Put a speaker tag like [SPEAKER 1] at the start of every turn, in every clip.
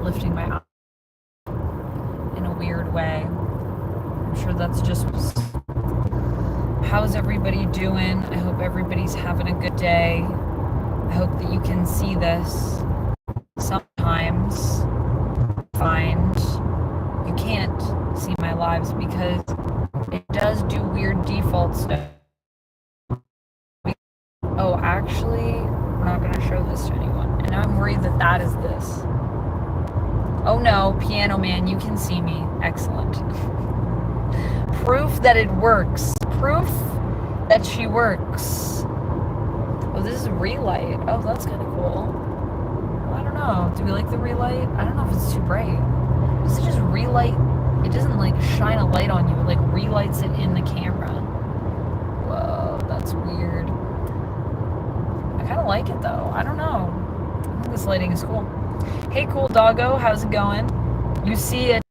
[SPEAKER 1] lifting my eye in a weird way. I'm sure that's just... How's everybody doing? I hope everybody's having a good day. I hope that you can see this. Sometimes I find you can't see my lives because it does do weird default stuff. Oh, actually, we're not going to show this to anyone. And I'm worried that that is this. Oh no, Piano Man, you can see me. Excellent. Proof that it works. Proof that she works. Oh, this is relight. Oh, that's kind of cool. Well, I don't know. Do we like the relight? I don't know if it's too bright. Does it just relight? It doesn't like shine a light on you. It like relights it in the camera. Whoa, that's weird. I kind of like it though. I don't know. I think this lighting is cool. Hey, cool doggo. How's it going? You see it.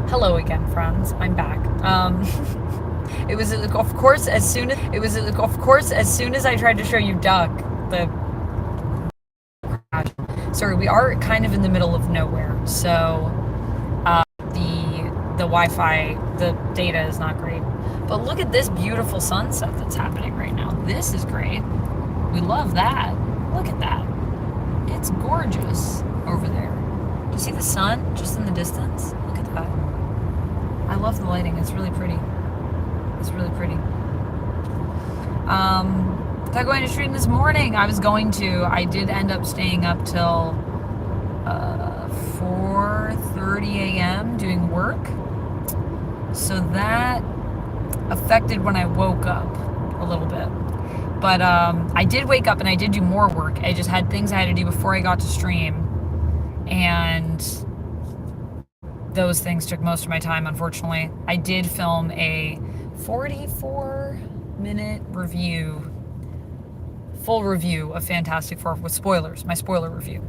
[SPEAKER 1] Hello again, friends. I'm back. It was of course as soon as I tried to show you Duck, sorry, we are kind of in the middle of nowhere, so the Wi-Fi, the data is not great. But look at this beautiful sunset that's happening right now. This is great. We love that. Look at that. It's gorgeous over there. Do you see the sun just in the distance? Look at that. I love the lighting. It's really pretty. It's really pretty. Thought going to stream this morning. I was going to. I did end up staying up till 4:30 a.m. doing work. So that affected when I woke up a little bit. But I did wake up and I did do more work. I just had things I had to do before I got to stream. And those things took most of my time, unfortunately. I did film a 44-minute review, full review of Fantastic Four with spoilers, my spoiler review.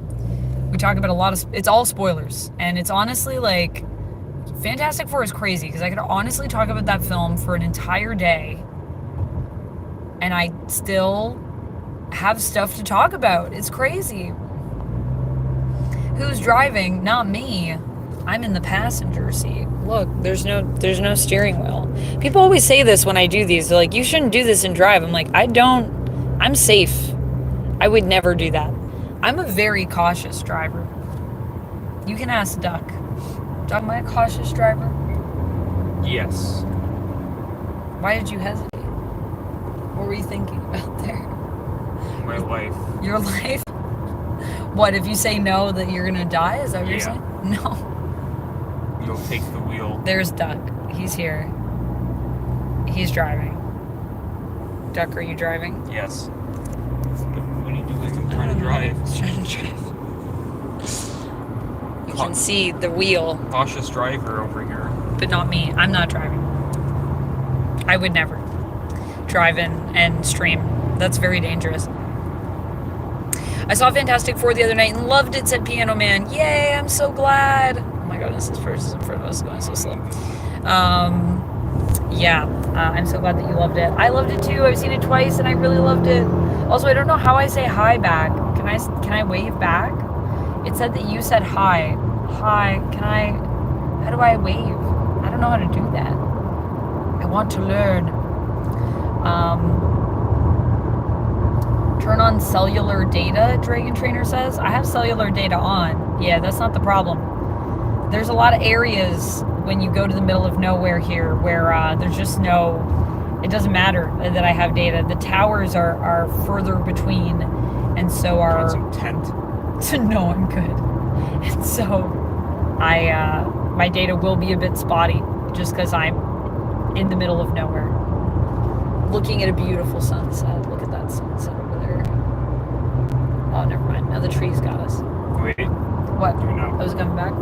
[SPEAKER 1] We talk about a lot of, it's all spoilers. And it's honestly like, Fantastic Four is crazy because I could honestly talk about that film for an entire day and I still have stuff to talk about. It's crazy. Who's driving? Not me. I'm in the passenger seat. Look, there's no steering wheel. People always say this when I do these. They're like, you shouldn't do this and drive. I'm like, I'm safe. I would never do that. I'm a very cautious driver. You can ask Duck. Duck, am I a cautious driver?
[SPEAKER 2] Yes.
[SPEAKER 1] Why did you hesitate? What were you thinking about there?
[SPEAKER 2] My life.
[SPEAKER 1] Your life? What, if you say no, that you're gonna die? Is that what you're saying? No.
[SPEAKER 2] You'll take the wheel.
[SPEAKER 1] There's Duck. He's here. He's driving. Duck, are you driving?
[SPEAKER 2] Yes. What are you doing? I'm trying to drive.
[SPEAKER 1] Trying to drive. You can see the wheel.
[SPEAKER 2] Cautious driver over here.
[SPEAKER 1] But not me. I'm not driving. I would never drive in and stream. That's very dangerous. I saw Fantastic Four the other night and loved it, said Piano Man. Yay, I'm so glad. Oh my goodness, this person in front of us is going so slow. I'm so glad that you loved it. I loved it too. I've seen it twice and I really loved it. Also, I don't know how I say hi back. Can I wave back? It said that you said hi. Hi, how do I wave? I don't know how to do that. I want to learn. Turn on cellular data, Dragon Trainer says. I have cellular data on. Yeah, that's not the problem. There's a lot of areas when you go to the middle of nowhere here where there's just no, it doesn't matter that I have data. The towers are further between, and so are...
[SPEAKER 2] Some tent.
[SPEAKER 1] No, I'm good. And so my data will be a bit spotty just because I'm in the middle of nowhere. Looking at a beautiful sunset. Look at that sunset over there. Oh, never mind. Now the trees got us.
[SPEAKER 2] Wait.
[SPEAKER 1] What?
[SPEAKER 2] Do now.
[SPEAKER 1] I was coming back.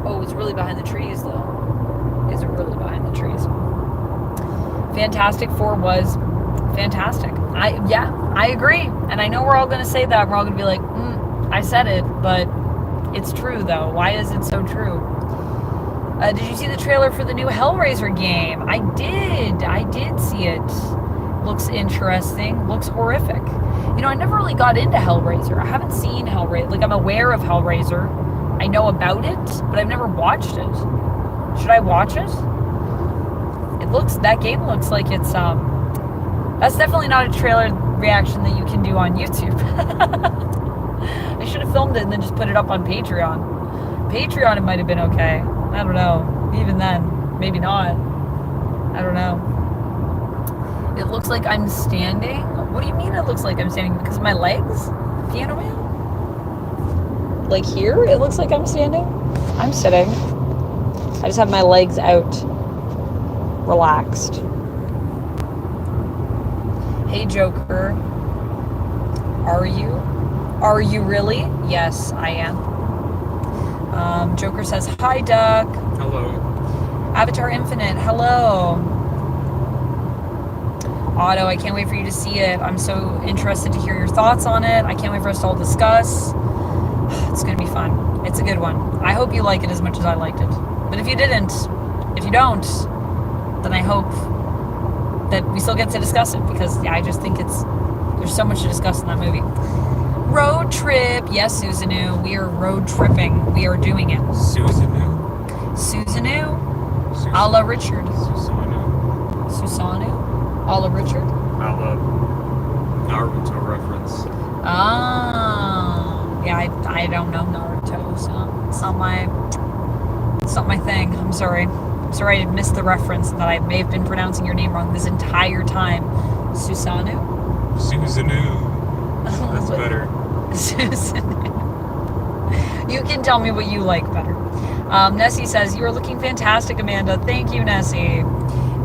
[SPEAKER 1] Oh, it's really behind the trees though. It's really behind the trees. Fantastic Four was fantastic. I agree. And I know we're all going to say that. We're all going to be like, I said it, but it's true though. Why is it so true? Did you see the trailer for the new Hellraiser game? I did see it. looks interesting, looks horrific. You know, I never really got into Hellraiser. I haven't seen Hellraiser. Like, I'm aware of Hellraiser. I know about it, but I've never watched it. Should I watch it? That game looks like it's, that's definitely not a trailer reaction that you can do on YouTube. I should have filmed it and then just put it up on Patreon. Patreon, it might have been okay. I don't know. Even then, maybe not. I don't know. It looks like I'm standing. What do you mean it looks like I'm standing? Because of my legs? Piano Man? Like here? It looks like I'm standing? I'm sitting. I just have my legs out. Relaxed. Hey, Joker. Are you? Are you really? Yes, I am. Joker says, hi, Duck.
[SPEAKER 2] Hello.
[SPEAKER 1] Avatar Infinite, hello. Otto, I can't wait for you to see it. I'm so interested to hear your thoughts on it. I can't wait for us to all discuss. It's going to be fun. It's a good one. I hope you like it as much as I liked it. But if you don't, then I hope that we still get to discuss it, because I just think there's so much to discuss in that movie. Road trip. Yes, Susanoo. We are road tripping. We are doing it.
[SPEAKER 2] Susanoo?
[SPEAKER 1] Susanoo? A la Richard. Susanoo? A la Richard?
[SPEAKER 2] A la Naruto reference.
[SPEAKER 1] Ah. Yeah, I don't know Naruto, so it's not my thing. I'm sorry. I'm sorry I missed the reference, that I may have been pronouncing your name wrong this entire time. Susanoo?
[SPEAKER 2] Susanoo. That's better.
[SPEAKER 1] Susanoo. You can tell me what you like better. Nessie says, you are looking fantastic, Amanda. Thank you, Nessie.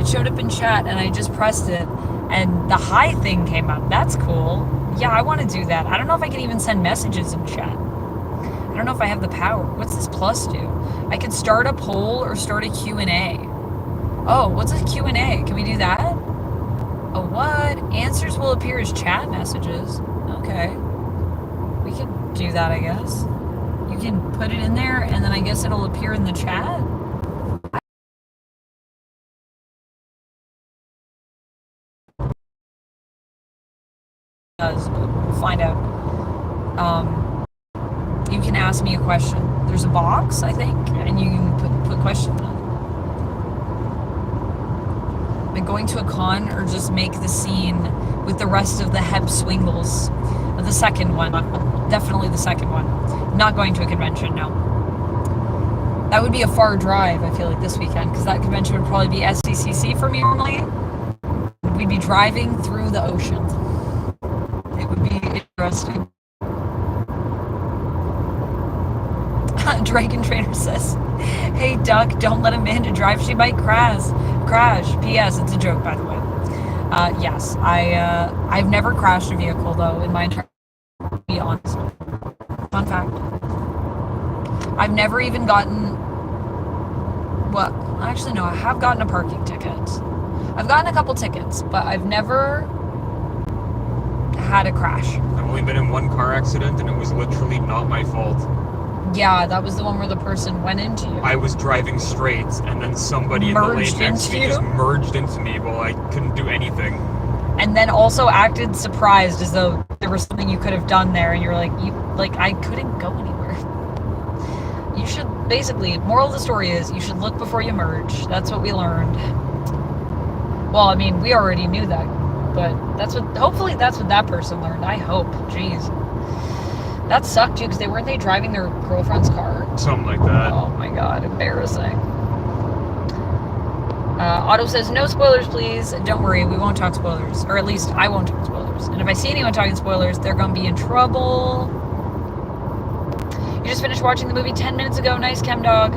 [SPEAKER 1] It showed up in chat, and I just pressed it, and the hi thing came up. That's cool. Yeah, I want to do that. I don't know if I can even send messages in chat. I don't know if I have the power. What's this plus do? I could start a poll or start a Q&A. Oh, what's a Q&A? Can we do that? Oh, what? Answers will appear as chat messages. Okay. We could do that, I guess. You can put it in there, and then I guess it'll appear in the chat. We'll find out. You can ask me a question. There's a box, I think, and you can put questions in. Am I going to a con, or just make the scene with the rest of the Heb Swingles? The second one. Definitely the second one. Not going to a convention, no. That would be a far drive, I feel like, this weekend, because that convention would probably be SDCC for me normally. We'd be driving through the ocean. It would be interesting. Dragon Trainer says, hey, Duck, don't let Amanda drive. She might crash. P.S. It's a joke, by the way. Yes, I've never crashed a vehicle, though, in my entire life, to be honest. Fun fact. I've never even gotten... Well, actually, no, I have gotten a parking ticket. I've gotten a couple tickets, but I've never had a crash.
[SPEAKER 2] I've only been in one car accident, and it was literally not my fault.
[SPEAKER 1] Yeah, that was the one where the person went into you.
[SPEAKER 2] I was driving straight, and then somebody in the lane next to me just merged into me while I couldn't do anything.
[SPEAKER 1] And then also acted surprised, as though there was something you could have done there, and you're like, I couldn't go anywhere. You should, basically, moral of the story is, you should look before you merge. That's what we learned. Well, I mean, we already knew that, but hopefully that's what that person learned. I hope. Jeez. That sucked too, because weren't they driving their girlfriend's car?
[SPEAKER 2] Something like that.
[SPEAKER 1] Oh my god, embarrassing. Otto says, no spoilers, please. Don't worry, we won't talk spoilers. Or at least, I won't talk spoilers. And if I see anyone talking spoilers, they're gonna be in trouble. You just finished watching the movie 10 minutes ago. Nice, Chem Dog.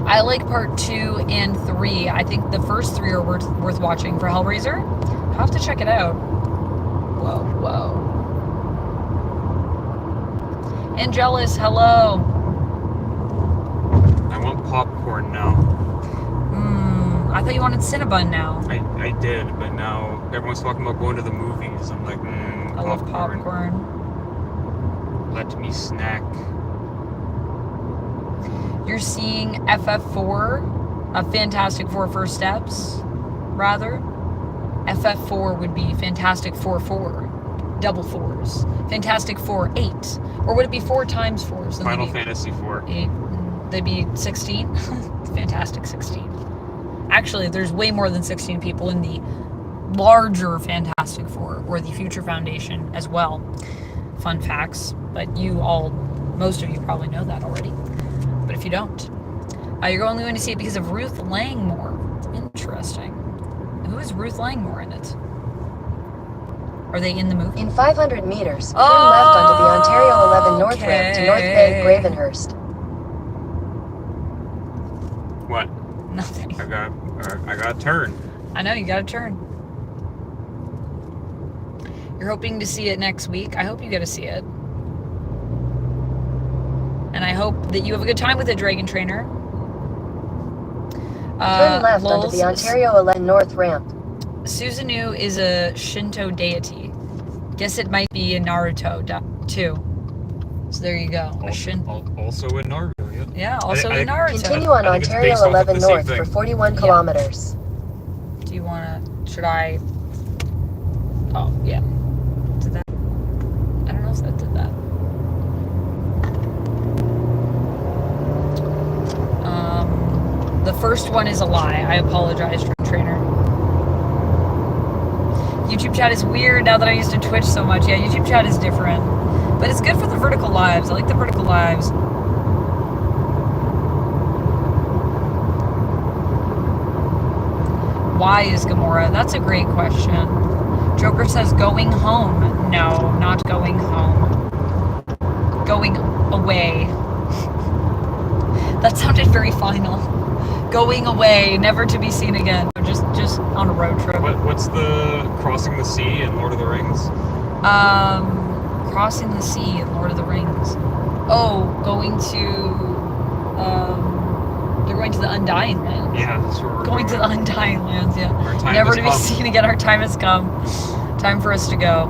[SPEAKER 1] I like part 2 and 3. I think the first 3 are worth watching for Hellraiser. I'll have to check it out. Whoa. Angelus, hello.
[SPEAKER 2] I want popcorn now.
[SPEAKER 1] I thought you wanted Cinnabon now.
[SPEAKER 2] I did, but now everyone's talking about going to the movies. I'm like,
[SPEAKER 1] I love popcorn.
[SPEAKER 2] Let me snack.
[SPEAKER 1] You're seeing FF4, a Fantastic Four First Steps. rather. FF4 would be Fantastic Four 4. Double fours. Fantastic Four 8. Or would it be 4 times 4? So
[SPEAKER 2] Final Fantasy 4.
[SPEAKER 1] 8. They'd be 16. Fantastic 16. Actually, there's way more than 16 people in the larger Fantastic Four or the Future Foundation as well. Fun facts, but most of you probably know that already. But if you don't, you're only going to see it because of Ruth Langmore. Interesting. Who is Ruth Langmore in it? Are they in the movie?
[SPEAKER 3] In 500 meters, turn left onto the Ontario 11 North Ramp to North Bay, Gravenhurst.
[SPEAKER 2] What?
[SPEAKER 1] Nothing.
[SPEAKER 2] I got a turn.
[SPEAKER 1] I know, you got a turn. You're hoping to see it next week. I hope you get to see it. And I hope that you have a good time with it, Dragon Trainer.
[SPEAKER 3] Turn left onto the Ontario 11 North Ramp.
[SPEAKER 1] Susanoo is a Shinto deity. Guess it might be in Naruto too. So there you go.
[SPEAKER 2] Also in Naruto, yeah.
[SPEAKER 1] Yeah, also in Naruto.
[SPEAKER 3] Continue on Ontario 11 North for 41 kilometers.
[SPEAKER 1] Do you should I? Oh, yeah. Did that? I don't know if that did that. The first one is a lie. I apologize, Trainer. YouTube chat is weird now that I used to Twitch so much. Yeah, YouTube chat is different. But it's good for the vertical lives. I like the vertical lives. Why is Gamora? That's a great question. Joker says going home. No, not going home. Going away. That sounded very final. Going away, never to be seen again. Just on a road trip.
[SPEAKER 2] What's the crossing the sea in Lord of the Rings?
[SPEAKER 1] Crossing the sea in Lord of the Rings. Oh, going to they're going to the Undying Lands.
[SPEAKER 2] Yeah, that's where we're
[SPEAKER 1] going to the Undying Lands, yeah.
[SPEAKER 2] Never
[SPEAKER 1] to be seen again. Our time has come. Time for us to go.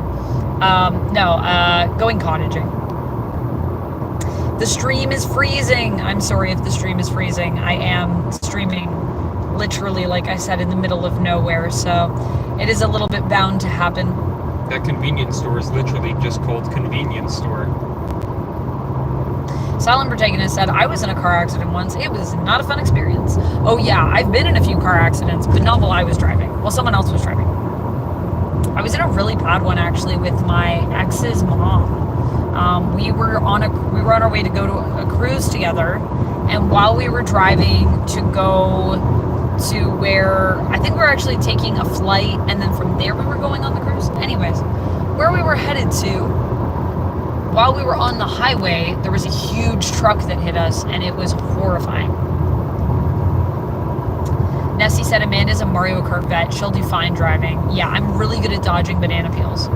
[SPEAKER 1] Going cottaging. The stream is freezing. I'm sorry if the stream is freezing. I am streaming literally, like I said, in the middle of nowhere, so it is a little bit bound to happen.
[SPEAKER 2] That convenience store is literally just called convenience store.
[SPEAKER 1] Silent Protagonist said, I was in a car accident once. It was not a fun experience. Oh yeah, I've been in a few car accidents, but not while I was driving. While someone else was driving. I was in a really bad one, actually, with my ex's mom. We were on our way to go to a cruise together, and while we were driving to go to where, I think we were actually taking a flight, and then from there we were going on the cruise. Anyways, where we were headed to, while we were on the highway, there was a huge truck that hit us, and it was horrifying. Nessie said Amanda's a Mario Kart vet. She'll do fine driving. Yeah, I'm really good at dodging banana peels.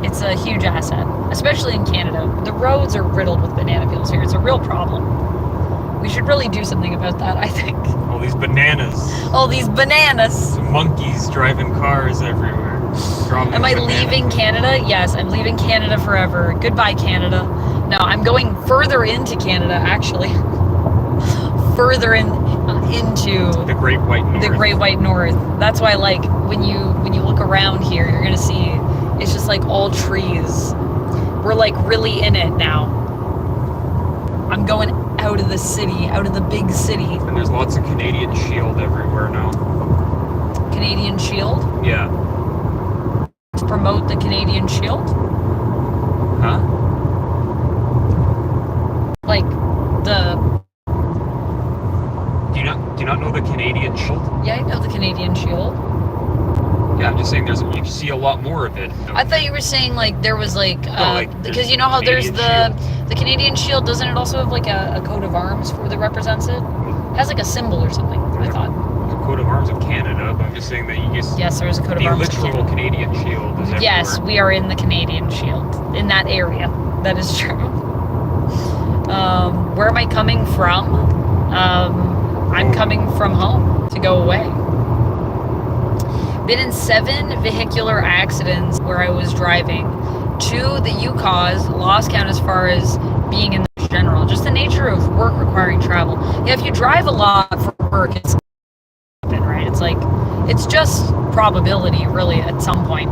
[SPEAKER 1] It's a huge asset, especially in Canada. The roads are riddled with banana peels here. It's a real problem. We should really do something about that, I think.
[SPEAKER 2] All these bananas.
[SPEAKER 1] All these bananas.
[SPEAKER 2] Monkeys driving cars everywhere.
[SPEAKER 1] Am I leaving Canada? Yes, I'm leaving Canada forever. Goodbye, Canada. No, I'm going further into Canada, actually. Further into
[SPEAKER 2] the Great White North.
[SPEAKER 1] The Great White North. That's why, like, when you look around here, you're gonna see it's just like all trees. We're like really in it now. I'm going out of the city, out of the big city.
[SPEAKER 2] And there's lots of Canadian Shield everywhere now.
[SPEAKER 1] Canadian Shield?
[SPEAKER 2] Yeah.
[SPEAKER 1] To promote the Canadian Shield?
[SPEAKER 2] Huh?
[SPEAKER 1] Like the...
[SPEAKER 2] Do you not know the Canadian Shield?
[SPEAKER 1] Yeah, I know the Canadian Shield.
[SPEAKER 2] Yeah, I'm just saying you see a lot more of it.
[SPEAKER 1] I thought you were saying like there was like because you know how
[SPEAKER 2] Canadian
[SPEAKER 1] there's the Canadian Shield, doesn't it also have like a coat of arms that represents it? It has like a symbol or something, I thought.
[SPEAKER 2] The coat of arms of Canada, but I'm just saying that you just...
[SPEAKER 1] Yes, there is a coat of arms.
[SPEAKER 2] The literal Canadian Shield is everywhere.
[SPEAKER 1] Yes, we are in the Canadian Shield, in that area. That is true. Where am I coming from? I'm coming from home to go away. Been in 7 vehicular accidents where I was driving. 2 that you caused, lost count as far as being in the general. Just the nature of work requiring travel. Yeah, if you drive a lot for work, it's right. It's like, it's just probability, really, at some point.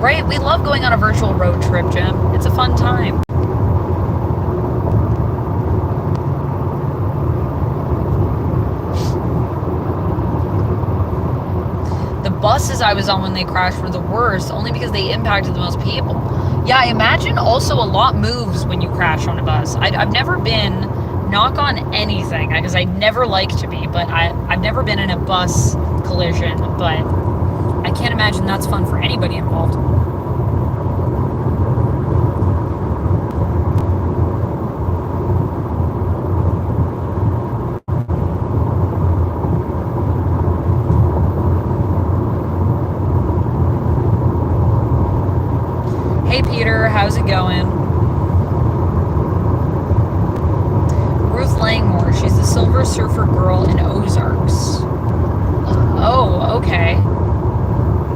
[SPEAKER 1] Right? We love going on a virtual road trip, Jim. It's a fun time. The buses I was on when they crashed were the worst, only because they impacted the most people. Yeah, I imagine also a lot moves when you crash on a bus. I've never been, knock on anything, because I never like to be, but I've never been in a bus collision, but I can't imagine that's fun for anybody involved. Hey Peter, how's it going? Ruth Langmore, she's the Silver Surfer girl in Ozarks. Oh, okay.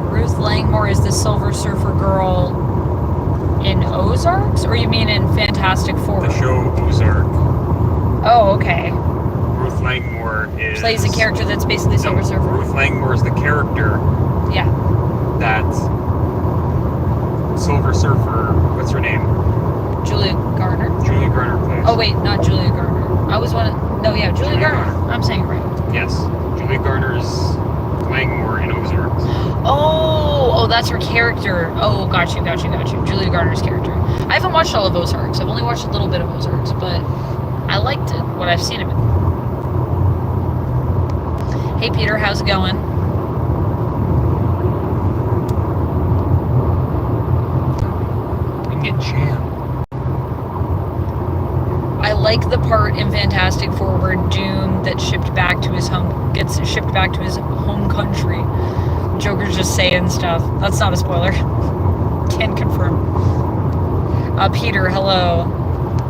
[SPEAKER 1] Ruth Langmore is the Silver Surfer girl in Ozarks? Or you mean in Fantastic Four?
[SPEAKER 2] The show Ozark.
[SPEAKER 1] Oh, okay.
[SPEAKER 2] Ruth Langmore is...
[SPEAKER 1] Plays a character that's basically Silver Surfer.
[SPEAKER 2] Ruth Langmore is the character
[SPEAKER 1] Yeah.
[SPEAKER 2] that Silver Surfer, what's her name?
[SPEAKER 1] Julia Garner?
[SPEAKER 2] Julia Garner plays.
[SPEAKER 1] Oh wait, not Julia Garner. I was one of... No, yeah, Julia Garner. I'm saying it right.
[SPEAKER 2] Yes. Julia Garner's Langmore in Ozarks.
[SPEAKER 1] Oh, that's her character. Oh, got you. Julia Garner's character. I haven't watched all of Ozarks. I've only watched a little bit of Ozarks, but I liked it, what I've seen of it. Hey Peter, how's it going?
[SPEAKER 2] We can get jammed.
[SPEAKER 1] I like the part in Fantastic Four where Doom gets shipped back to his home country. Joker's just saying stuff. That's not a spoiler. Can confirm. Peter, hello.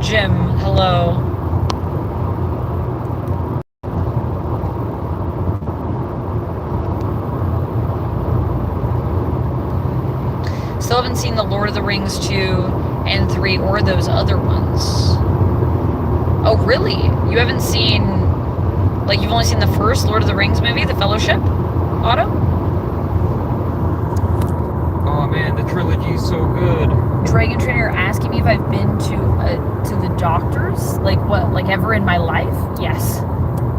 [SPEAKER 1] Jim, hello. Still haven't seen the Lord of the Rings 2 and 3 or those other ones. Oh, really? You haven't seen... Like, you've only seen the first Lord of the Rings movie, The Fellowship? Otto?
[SPEAKER 2] Oh man, the trilogy's so good.
[SPEAKER 1] Dragon Trainer asking me if I've been to the doctors? Like, what? Like, ever in my life? Yes.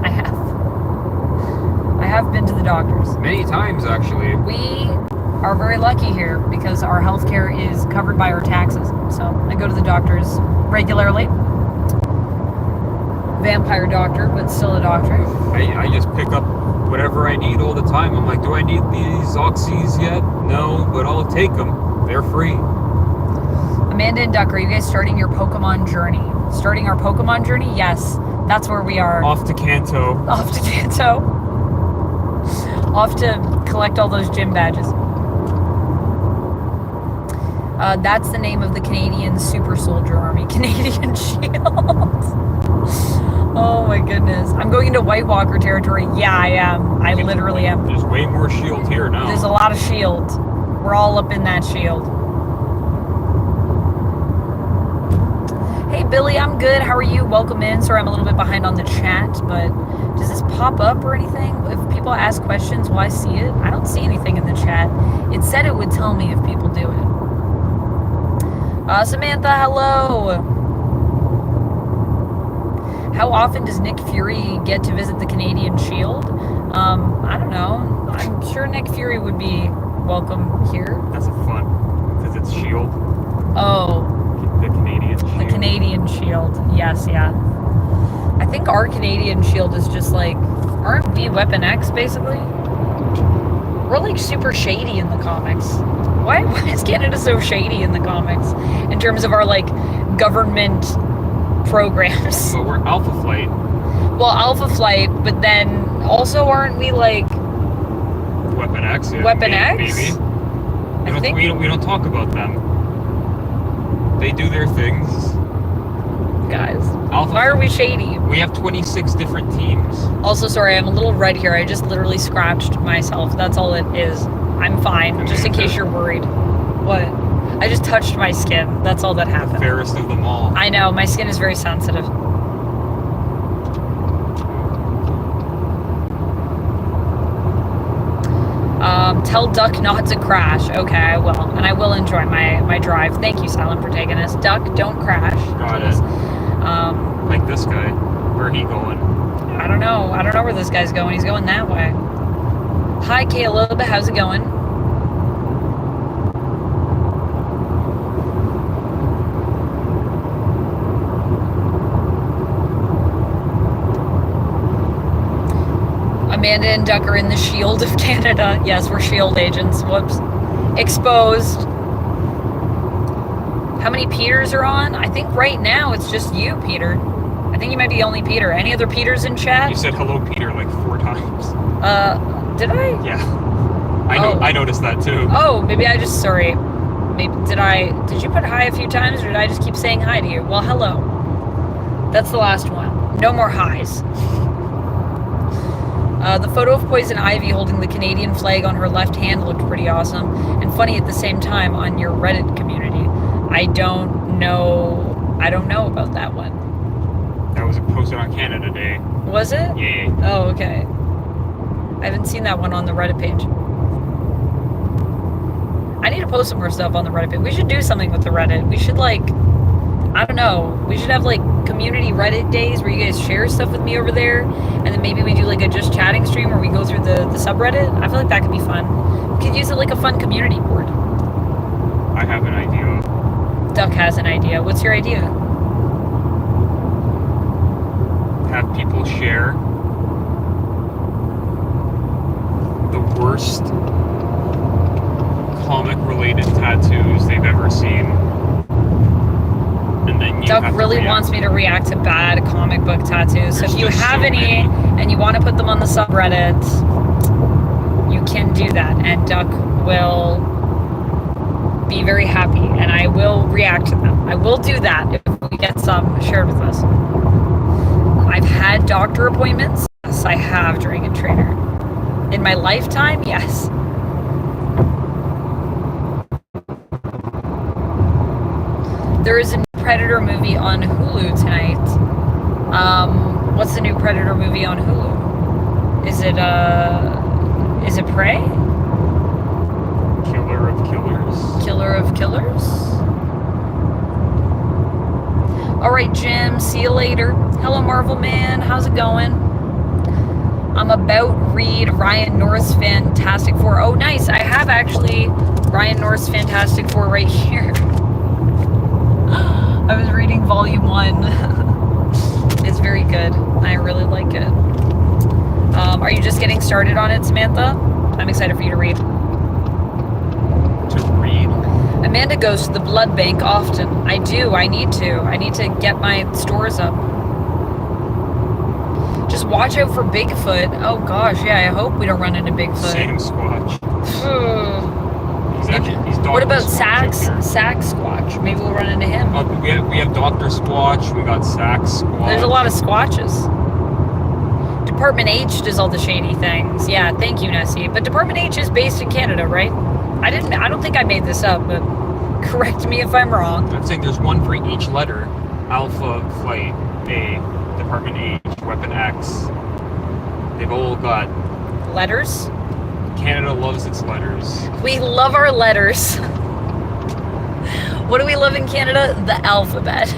[SPEAKER 1] I have. I have been to the doctors.
[SPEAKER 2] Many times, actually.
[SPEAKER 1] We are very lucky here because our healthcare is covered by our taxes. So I go to the doctors regularly. Vampire doctor, but still a doctor.
[SPEAKER 2] I just pick up whatever I need all the time. I'm like, do I need these oxys yet? No, but I'll take them. They're free.
[SPEAKER 1] Amanda and Duck, are you guys starting your Pokemon journey? Starting our Pokemon journey? Yes. That's where we are.
[SPEAKER 2] Off to Kanto.
[SPEAKER 1] Off to Kanto. Off to collect all those gym badges. That's the name of the Canadian Super Soldier Army. Canadian Shield. Oh my goodness. I'm going into White Walker territory. Yeah, I am. I literally am.
[SPEAKER 2] There's way more shield here now.
[SPEAKER 1] There's a lot of shield. We're all up in that shield. Hey Billy, I'm good. How are you? Welcome in. Sorry I'm a little bit behind on the chat, but does this pop up or anything? If people ask questions, will I see it? I don't see anything in the chat. It said it would tell me if people do it. Samantha, hello. How often does Nick Fury get to visit the Canadian Shield? I don't know. I'm sure Nick Fury would be welcome here.
[SPEAKER 2] That's a fun, because it's shield.
[SPEAKER 1] Oh.
[SPEAKER 2] The Canadian Shield.
[SPEAKER 1] The Canadian Shield. Yes, yeah. I think our Canadian Shield is just like, aren't we Weapon X, basically? We're like super shady in the comics. Why is Canada so shady in the comics? In terms of our like government programs.
[SPEAKER 2] But we're Alpha Flight.
[SPEAKER 1] Well, Alpha Flight, but then also aren't we like
[SPEAKER 2] Weapon X?
[SPEAKER 1] Weapon X?
[SPEAKER 2] Maybe.
[SPEAKER 1] I think
[SPEAKER 2] We don't talk about them. They do their things.
[SPEAKER 1] guys.
[SPEAKER 2] Alpha
[SPEAKER 1] Why are we shady?
[SPEAKER 2] We have 26 different teams.
[SPEAKER 1] Also, sorry, I'm a little red here. I just literally scratched myself. That's all it is. I'm fine, just in case you're worried. What? I just touched my skin. That's all that happened.
[SPEAKER 2] Fairest of them all.
[SPEAKER 1] I know, my skin is very sensitive. Tell Duck not to crash. Okay, I will. And I will enjoy my drive. Thank you, Silent, for taking us. Duck, don't crash.
[SPEAKER 2] Got it. Like this guy. Where he going?
[SPEAKER 1] I don't know. I don't know where this guy's going. He's going that way. Hi, Caleb. How's it going? Amanda and Duck are in the Shield of Canada. Yes, we're Shield agents. Whoops. Exposed. How many Peters are on? I think right now it's just you, Peter. I think you might be the only Peter. Any other Peters in chat?
[SPEAKER 2] You said hello, Peter, like 4 times.
[SPEAKER 1] Did I?
[SPEAKER 2] Yeah. I noticed that too.
[SPEAKER 1] Oh, maybe I just, sorry. Maybe, did you put hi a few times, or did I just keep saying hi to you? Well, hello. That's the last one. No more highs. The photo of Poison Ivy holding the Canadian flag on her left hand looked pretty awesome and funny at the same time on your Reddit community. I don't know about that one.
[SPEAKER 2] That was posted on Canada Day.
[SPEAKER 1] Was it?
[SPEAKER 2] Yeah.
[SPEAKER 1] Oh, okay. I haven't seen that one on the Reddit page. I need to post some more stuff on the Reddit page. We should do something with the Reddit. We should, like, I don't know. We should have, like, community Reddit days where you guys share stuff with me over there, and then maybe we do, like, a just chatting stream where we go through the subreddit. I feel like that could be fun. We could use it like a fun community board.
[SPEAKER 2] I have an idea.
[SPEAKER 1] Duck has an idea. What's your idea?
[SPEAKER 2] Have people share the worst comic-related tattoos they've ever seen. And then
[SPEAKER 1] Duck really wants me to react to bad comic book tattoos. So if you have any and you want to put them on the subreddit, you can do that. And Duck will be very happy. And I will react to them. I will do that if we get some shared with us. I've had doctor appointments. Yes, I have, Dragon Trainer. In my lifetime, yes. There is a new Predator movie on Hulu tonight. What's the new Predator movie on Hulu? Is it Prey?
[SPEAKER 2] Killer of Killers.
[SPEAKER 1] Killer of Killers? Alright, Jim, see you later. Hello, Marvel Man, how's it going? I'm about read Ryan North's Fantastic Four. Oh, nice, I have actually Ryan North's Fantastic Four right here. I was reading volume 1. It's very good. I really like it. Are you just getting started on it, Samantha? I'm excited for you to read.
[SPEAKER 2] To read?
[SPEAKER 1] Amanda goes to the blood bank often. I do. I need to. I need to get my stores up. Just watch out for Bigfoot. Oh gosh, yeah, I hope we don't run into Bigfoot.
[SPEAKER 2] Same Squatch. He's
[SPEAKER 1] What about
[SPEAKER 2] Squatch
[SPEAKER 1] Sax Squatch? Maybe we'll run into him.
[SPEAKER 2] We have Dr. Squatch, we got Sax Squatch.
[SPEAKER 1] There's a lot of Squatches. Department H does all the shady things. Yeah, thank you, Nessie. But Department H is based in Canada, right? I don't think I made this up, but correct me if I'm wrong.
[SPEAKER 2] I'm saying there's one for each letter. Alpha, Flight, A, Department H, Weapon X. They've all got...
[SPEAKER 1] Letters?
[SPEAKER 2] Canada loves its letters.
[SPEAKER 1] We love our letters. What do we love in Canada? The alphabet.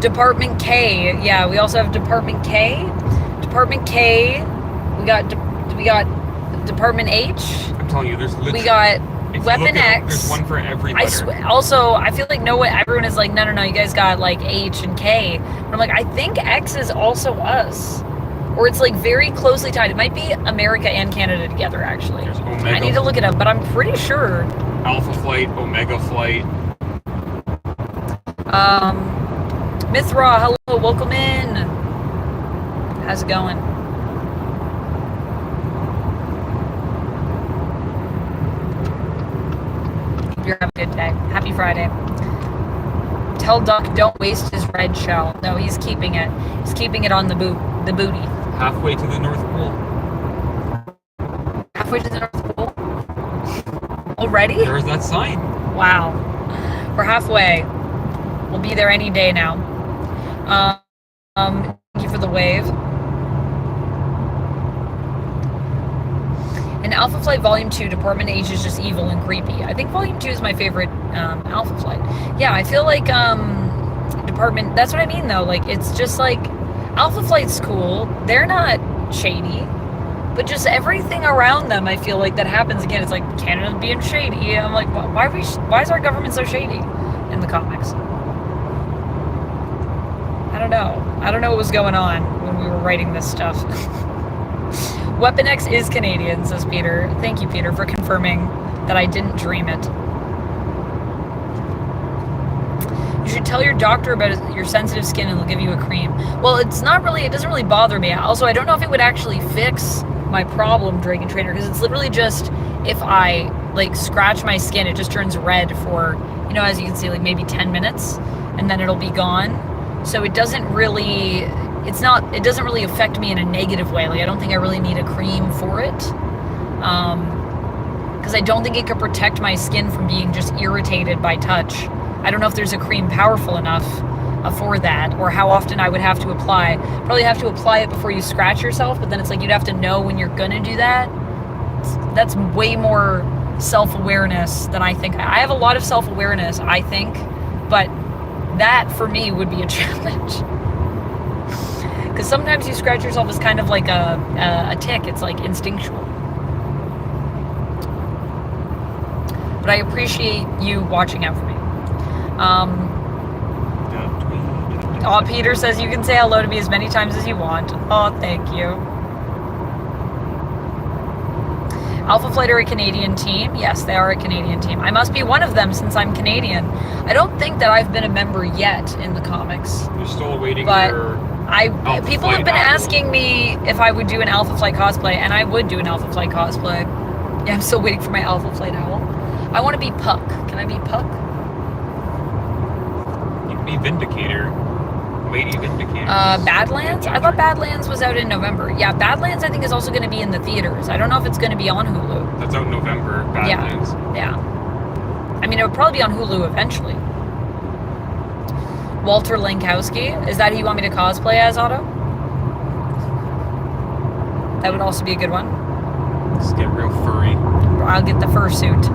[SPEAKER 1] Department K. Yeah, we also have Department K. Department K. We got Department H.
[SPEAKER 2] I'm telling you, there's literally...
[SPEAKER 1] We got Weapon X.
[SPEAKER 2] There's one for every letter.
[SPEAKER 1] Also, I feel like everyone is like, no, you guys got like H and K. But I'm like, I think X is also us. Or it's like very closely tied. It might be America and Canada together, actually.
[SPEAKER 2] There's Omega.
[SPEAKER 1] I need to look it up, but I'm pretty sure.
[SPEAKER 2] Alpha Flight, Omega Flight.
[SPEAKER 1] Mithra, hello, welcome in. How's it going? Hope you're having a good day. Happy Friday. Tell Duck don't waste his red shell. No, he's keeping it. He's keeping it on the booty.
[SPEAKER 2] Halfway to the North Pole.
[SPEAKER 1] Halfway to the North Pole? Already?
[SPEAKER 2] There's that sign.
[SPEAKER 1] Wow. We're halfway. We'll be there any day now. Thank you for the wave. In Alpha Flight Volume 2, Department H is just evil and creepy. I think Volume 2 is my favorite Alpha Flight. Yeah, I feel like Department... That's what I mean, though. Like, it's just like... Alpha Flight's cool. They're not shady. But just everything around them, I feel like that happens again. It's like, Canada's being shady. I'm like, why is our government so shady in the comics? I don't know. I don't know what was going on when we were writing this stuff. Weapon X is Canadian, says Peter. Thank you, Peter, for confirming that I didn't dream it. You should tell your doctor about your sensitive skin and they'll give you a cream. Well, it doesn't really bother me. Also, I don't know if it would actually fix my problem, Dragon Trainer, because it's literally just if I like scratch my skin, it just turns red for, you know, as you can see, like maybe 10 minutes and then it'll be gone. So it doesn't really, it doesn't really affect me in a negative way. Like, I don't think I really need a cream for it. Because I don't think it could protect my skin from being just irritated by touch. I don't know if there's a cream powerful enough for that, or how often I would have to apply. Probably have to apply it before you scratch yourself, but then it's like you'd have to know when you're gonna do that. That's way more self-awareness than I think. I have a lot of self-awareness, I think, but that for me would be a challenge. Because sometimes you scratch yourself as kind of like a tick. It's like instinctual. But I appreciate you watching out for me. Oh, Peter says you can say hello to me as many times as you want. Oh, thank you. Alpha Flight are a Canadian team. Yes, they are a Canadian team. I must be one of them since I'm Canadian. I don't think that I've been a member yet in the comics.
[SPEAKER 2] You're still waiting
[SPEAKER 1] but
[SPEAKER 2] your
[SPEAKER 1] people have been asking me if I would do an Alpha Flight cosplay, and I would do an Alpha Flight cosplay. Yeah, I'm still waiting for my Alpha Flight owl. I want to be Puck. Can I be Puck?
[SPEAKER 2] You can be Vindicator. Lady Vindicator.
[SPEAKER 1] Badlands? I thought Badlands was out in November. Yeah, Badlands I think is also going to be in the theaters. I don't know if it's going to be on Hulu.
[SPEAKER 2] That's out in November, Badlands.
[SPEAKER 1] Yeah. I mean, it would probably be on Hulu eventually. Walter Lankowski. Is that who you want me to cosplay as, Otto? That would also be a good one.
[SPEAKER 2] Just get real furry.
[SPEAKER 1] I'll get the fursuit.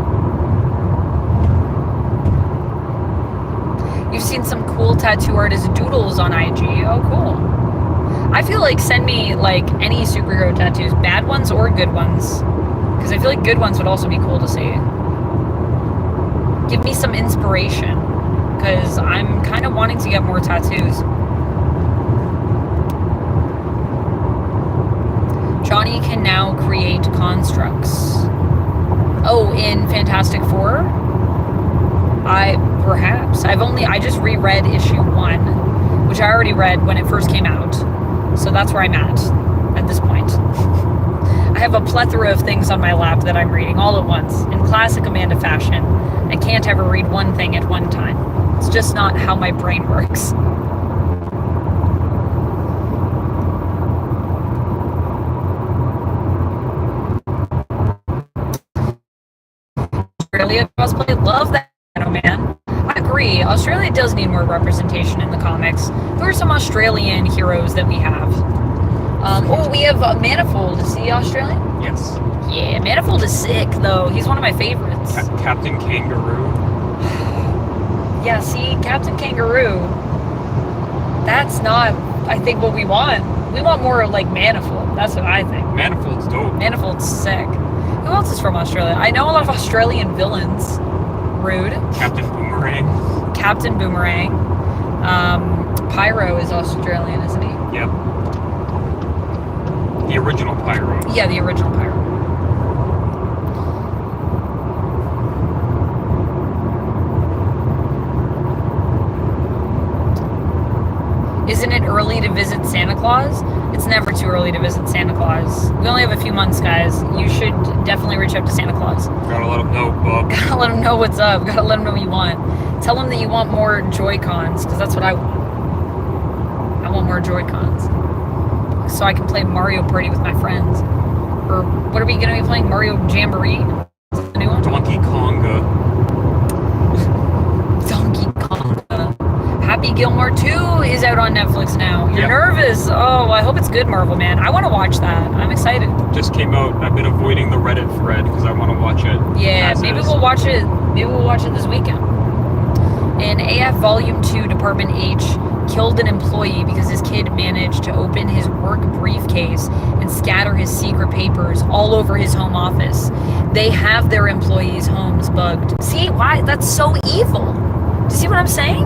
[SPEAKER 1] You've seen some cool tattoo artist doodles on IG. Oh, cool. I feel like send me like any superhero tattoos, bad ones or good ones, because I feel like good ones would also be cool to see. Give me some inspiration, because I'm kind of wanting to get more tattoos. Johnny can now create constructs. Oh, in Fantastic Four? Perhaps. I just reread issue 1, which I already read when it first came out. So that's where I'm at this point. I have a plethora of things on my lap that I'm reading all at once, in classic Amanda fashion. I can't ever read one thing at one time. It's just not how my brain works. Australia cosplay, love that, man. I agree. Australia does need more representation in the comics. Who are some Australian heroes that we have? We have Manifold. Is he Australian?
[SPEAKER 2] Yes.
[SPEAKER 1] Yeah, Manifold is sick, though. He's one of my favorites.
[SPEAKER 2] Captain Kangaroo.
[SPEAKER 1] Yeah, see, Captain Kangaroo. That's not, I think, what we want. We want more like Manifold. That's what I think.
[SPEAKER 2] Manifold's dope.
[SPEAKER 1] Manifold's sick. Who else is from Australia? I know a lot of Australian villains. Rude.
[SPEAKER 2] Captain Boomerang.
[SPEAKER 1] Captain Boomerang. Pyro is Australian, isn't he?
[SPEAKER 2] Yep. The original Pyro.
[SPEAKER 1] Yeah, the original Pyro. Isn't it early to visit Santa Claus? It's never too early to visit Santa Claus. We only have a few months, guys. You should definitely reach out to Santa Claus.
[SPEAKER 2] Gotta let him know, bub.
[SPEAKER 1] Gotta let him know what's up. Gotta let him know what you want. Tell him that you want more Joy-Cons, because that's what I want. I want more Joy-Cons. So I can play Mario Party with my friends. Or what are we gonna be playing? Mario Jamboree? The new one?
[SPEAKER 2] Donkey Konga.
[SPEAKER 1] Donkey Konga. Happy Happy Gilmore 2 is out on Netflix now. You're
[SPEAKER 2] Yep.
[SPEAKER 1] nervous. Oh, I hope it's good, Marvel Man. I want to watch that. I'm excited.
[SPEAKER 2] Just came out. I've been avoiding the Reddit thread because I want to watch it.
[SPEAKER 1] Yeah,
[SPEAKER 2] as
[SPEAKER 1] maybe
[SPEAKER 2] is.
[SPEAKER 1] we'll watch it. Maybe we'll watch it this weekend. In AF Volume 2, Department H killed an employee because his kid managed to open his work briefcase and scatter his secret papers all over his home office. They have their employees' homes bugged. See, why? That's so evil. Do you see what I'm saying?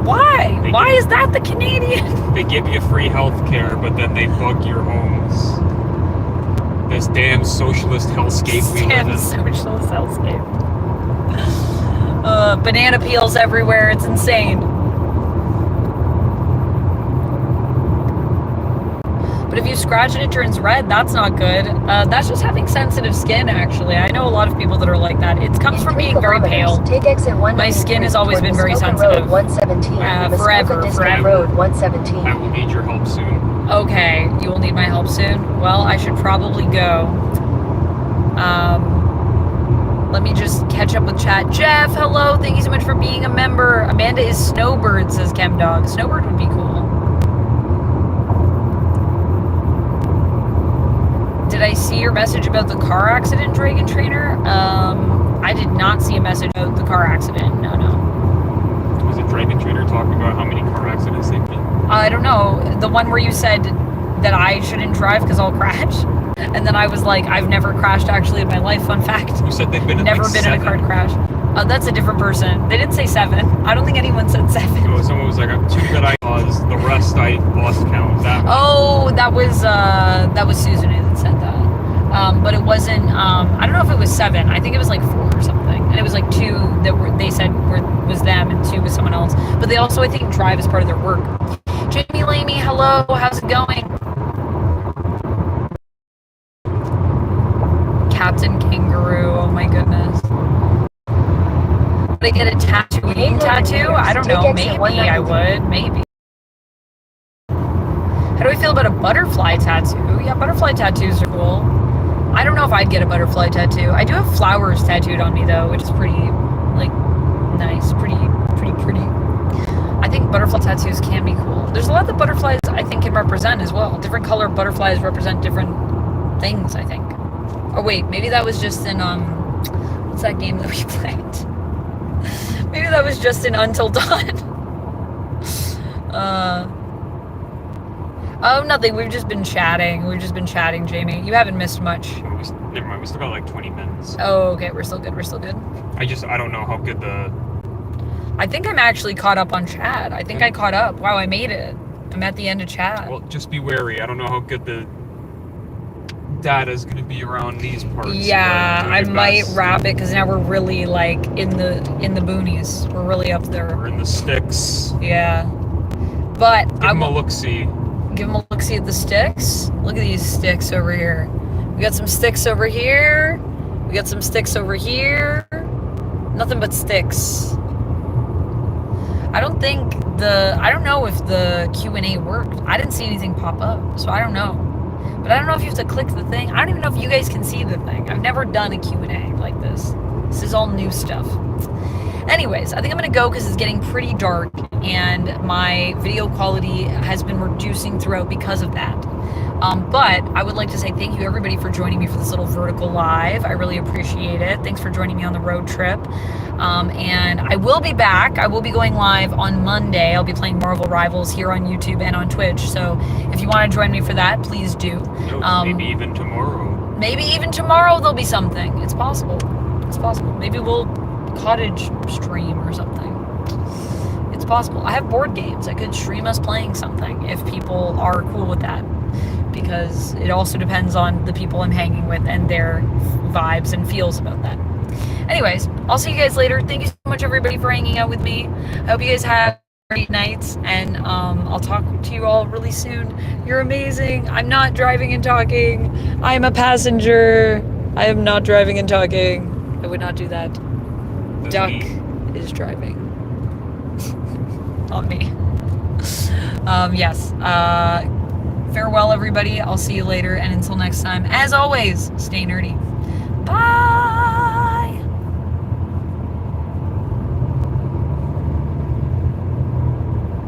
[SPEAKER 1] Why? Why is that the Canadian?
[SPEAKER 2] They give you free health care, but then they bug your homes. This damn socialist hellscape we live
[SPEAKER 1] Damn
[SPEAKER 2] in.
[SPEAKER 1] socialist hellscape. Banana peels everywhere. It's insane. But if you scratch it, it turns red. That's not good. That's just having sensitive skin, actually. I know a lot of people that are like that. It comes
[SPEAKER 3] In
[SPEAKER 1] from
[SPEAKER 3] 3
[SPEAKER 1] being very pale.
[SPEAKER 3] kilometers, take exit 193
[SPEAKER 1] My skin has always
[SPEAKER 3] toward
[SPEAKER 1] been very
[SPEAKER 3] Muskoka
[SPEAKER 1] sensitive.
[SPEAKER 3] Road 117 and
[SPEAKER 1] Forever,
[SPEAKER 3] Muskoka District
[SPEAKER 1] forever.
[SPEAKER 3] Road 117.
[SPEAKER 2] I will need your help soon.
[SPEAKER 1] Okay, you will need my help soon. Well, I should probably go. Let me just catch up with chat. Jeff, hello. Thank you so much for being a member. Amanda is Snowbird, says ChemDog. Snowbird would be cool. Did I see your message about the car accident, Dragon Trainer? I did not see a message about the car accident. No.
[SPEAKER 2] Was it Dragon Trainer talking about how many car accidents they've been?
[SPEAKER 1] I don't know. The one where you said that I shouldn't drive because I'll crash. And then I was like, I've never crashed actually in my life. Fun fact.
[SPEAKER 2] You said they've been in
[SPEAKER 1] Never
[SPEAKER 2] like
[SPEAKER 1] been
[SPEAKER 2] 7.
[SPEAKER 1] in a car crash. That's a different person. They didn't say 7. I don't think anyone said 7.
[SPEAKER 2] Oh, someone was like, 2 that I caused, the rest I lost count. That one.
[SPEAKER 1] Oh, that was Susan who said that. But it wasn't. I don't know if it was 7. I think it was like 4 or something. And it was like 2 that they said was them, and 2 was someone else. But they also, I think, drive as part of their work. Jamie Lamy, hello. How's it going? Captain Kangaroo. Oh my goodness. Would I get a tattooing tattoo? I don't know. Maybe I would. Maybe. How do I feel about a butterfly tattoo? Yeah, butterfly tattoos are cool. I don't know if I'd get a butterfly tattoo. I do have flowers tattooed on me though, which is pretty, like, nice. Pretty. I think butterfly tattoos can be cool. There's a lot that butterflies I think can represent as well. Different color butterflies represent different things, I think. Oh wait, maybe that was just in what's that game that we played? Maybe that was just in Until Dawn. Oh, nothing. We've just been chatting, Jamie. You haven't missed much.
[SPEAKER 2] Never mind, we still got like 20 minutes.
[SPEAKER 1] Oh, okay. We're still good.
[SPEAKER 2] I don't know how good the...
[SPEAKER 1] I think I'm actually caught up on chat. I think I caught up. Wow, I made it. I'm at the end of chat.
[SPEAKER 2] Well, just be wary. I don't know how good the data is going to be around these parts.
[SPEAKER 1] Yeah,
[SPEAKER 2] Doing
[SPEAKER 1] I
[SPEAKER 2] your
[SPEAKER 1] might
[SPEAKER 2] best.
[SPEAKER 1] wrap it because now we're really like in the boonies. We're really up there.
[SPEAKER 2] We're in the sticks.
[SPEAKER 1] Yeah. But
[SPEAKER 2] Give them a look-see.
[SPEAKER 1] Give them a look-see at the sticks. Look at these sticks over here. We got some sticks over here. We got some sticks over here. Nothing but sticks. I don't know if the Q&A worked. I didn't see anything pop up, so I don't know. But I don't know if you have to click the thing. I don't even know if you guys can see the thing. I've never done a Q&A like this. This is all new stuff. Anyways, I think I'm going to go because it's getting pretty dark and my video quality has been reducing throughout because of that. But I would like to say thank you everybody for joining me for this little vertical live. I really appreciate it. Thanks for joining me on the road trip. And I will be back. I will be going live on Monday. I'll be playing Marvel Rivals here on YouTube and on Twitch. So if you want to join me for that, please do.
[SPEAKER 2] Maybe even tomorrow.
[SPEAKER 1] Maybe even tomorrow there'll be something. It's possible. Maybe we'll cottage stream or something. It's possible. I have board games. I could stream us playing something if people are cool with that. Because it also depends on the people I'm hanging with and their vibes and feels about that. Anyways, I'll see you guys later. Thank you so much, everybody, for hanging out with me. I hope you guys have great nights, and I'll talk to you all really soon. You're amazing. I'm not driving and talking. I'm a passenger. I am not driving and talking. I would not do that. Duck is driving. Not me. Yes. Farewell, everybody. I'll see you later. And until next time, as always, stay nerdy. Bye.